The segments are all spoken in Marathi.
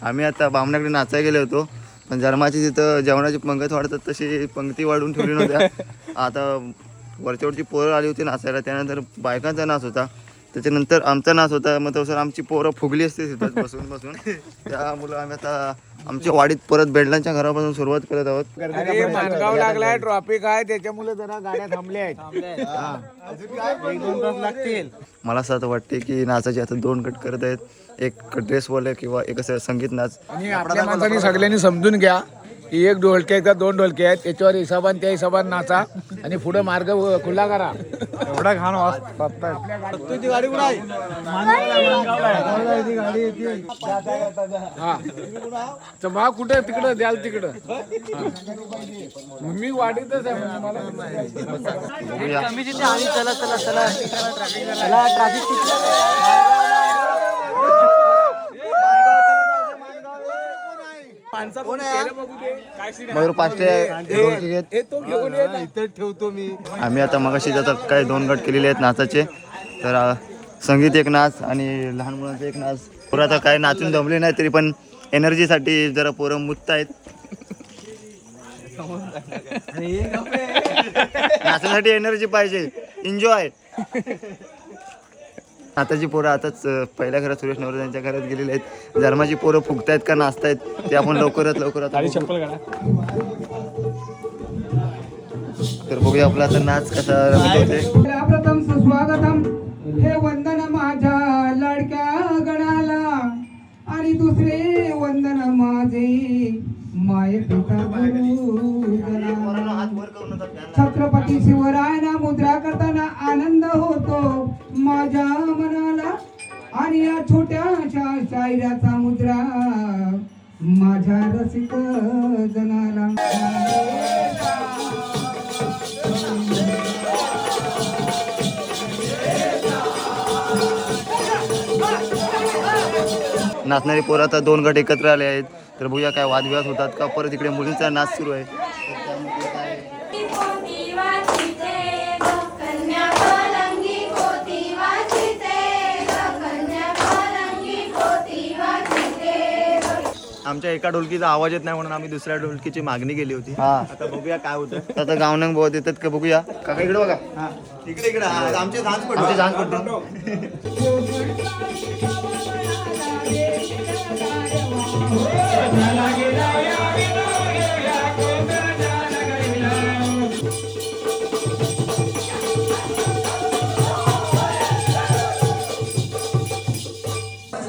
आम्ही आता बामणाकडे नाचायला गेलो होतो, पण जन्माची तिथं जेवणाची पंगत वाढतात तशी पंक्ती वाढून ठेवली नव्हत्या. आता वरची पोरं आली होती नाचायला, त्यानंतर बायकांचा नाच होता, त्याच्यानंतर आमचा नाच होता. मग तसं आमची पोरं फुगली असते तिथं बसून बसून. त्यामुळं आम्ही आता आमच्या वाडीत परत बेडलांच्या घरापासून सुरुवात करत आहोत. मानगाव लागलाय, ट्रॉफिक आहे, त्याच्यामुळे जरा गाड्या थांबल्या आहेत. 1-2 तास लागतील. मला असं आता वाटते की नाचाचे आता 2 गट करत आहेत, एक ड्रेसवाले किंवा एक असं संगीत नाच. आणि आपल्या माणसांनी सगळ्यांनी समजून घ्या की 1 ढोलके आहेत का 2 ढोलके आहेत, त्याच्यावर हिशोबान त्या हिशोबान नाचा आणि पुढे मार्ग खुला करा. एवढा घाण वाजता गाडी कुठे आहे? हा तर मग कुठे तिकडं द्याल तिकडं. मी वाढीतच आहे मयूर पाचटे ठेवतो मी. आम्ही आता मगाशी आता काय 2 गट केलेले आहेत नाचाचे. तर संगीत एक नाच आणि लहान मुलांचा एक नाच. पोरं आता काय नाचून जमले नाही तरी पण एनर्जीसाठी जरा पोरं मुक्त आहेत. नाचण्यासाठी एनर्जी पाहिजे, एन्जॉय. आताची पोरं आताच पहिल्या घरात सुरेश नवरे त्यांच्या घरात गेलेले आहेत. धर्माची पोरं फुगतायत का नाचतायत ते आपण लवकरात लवकर आता तर बघूया आपला आता नाच कसा रंगत होते. प्रथम सुस्वागतम हे वंदन माझ्या लाडक्या गणाला आणि दुसरे वंदन माझे माय पिता छत्रपती शिवरायांना मुद्रा करताना आनंद होतो माझ्या मनाला आणि या छोट्याशा शायराचा मुद्रा माझ्या रसिक जनाला. नाचणारी पोरं आता 2 गट एकत्र आले आहेत. तर बघूया काय वादविवाद होतात का. परत इकडे मुलींचा नाच सुरू आहे. आमच्या एका ढोलकीचा आवाज येत नाही म्हणून आम्ही दुसऱ्या ढोलकीची मागणी केली होती. आता बघूया काय होतं. आता गावनंग बहुत येतात का बघूया. काका इकडे बघा. इकडे आमचे झांज पडतो.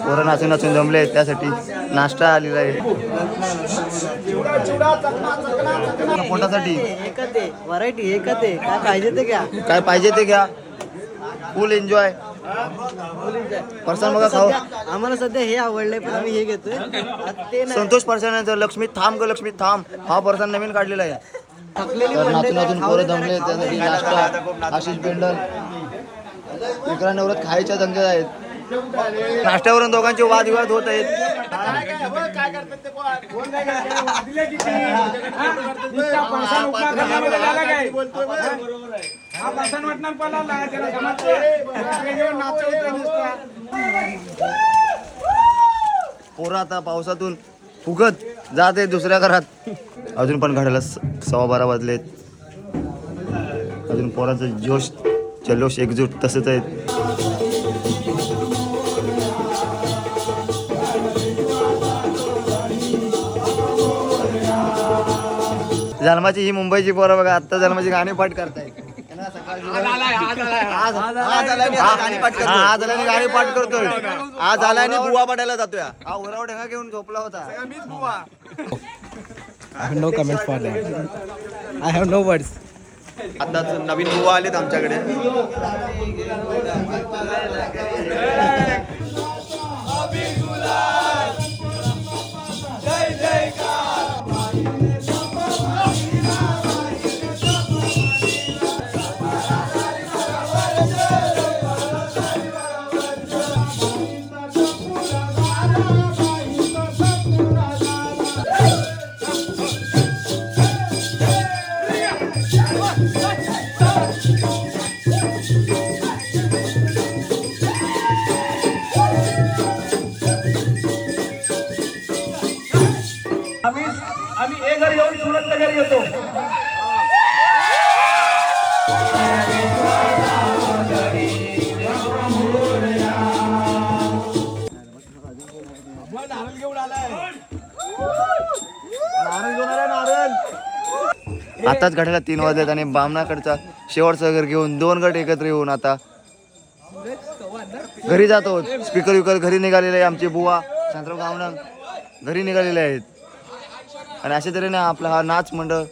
पोरं नाचून नाचून जमले आहेत, त्यासाठी नाश्ता आलेला आहे पोटासाठी. व्हरायटी एकच आहे, काय पाहिजे ते घ्या. काय पाहिजे ते घ्या, फुल एन्जॉय. परसान बघा खाऊ. आम्हाला सध्या हे आवडलंय पण आम्ही हे घेतोय. ते नाही संतोष परसानाचं लक्ष्मी थांब ग लक्ष्मी थांब हा परसान नवीन काढलेला आहे. थकलेली तर मंडळी नाचून नाचून खाऊ पोरं दे जमले, त्यासाठी नाश्ता. आशिष पेंडल विक्रांत नवरात खायच्या दंगेत आहेत. नाश्त्यावरून दोघांचे वादविवाद होत आहेत. पोरं आता पावसातून फुगत जाते दुसऱ्या घरात. अजून पण घडायला 12:15 वाजलेत. अजून पोरांचं जोश जल्लोष एकजूट तसंच आहेत. जन्माची ही मुंबईची पोरं बघा आता जन्माची गाणी पाठ करताय. आज आल्याने गाणी पाठ करतोय. आज आल्याने बुवा पाठायला जातोय. हा उराव ढेंगा घेऊन झोपला होता. I have no comments for that. I have no words. आता नवीन बुवा आलेत आमच्याकडे. एक घर येऊन सुरत नगर येतो. आताच घड्याला 3 वाजलेत आणि बामणाकडचा शेवटचा घर घेऊन 2 गट एकत्र येऊन आता घरी जातो. स्पीकर विकर घरी निघालेले आहे. आमचे बुवा शांतराव गावणं घरी निघालेले आहेत. आणि अशा तऱ्हेने आपला हा नाच मंडळ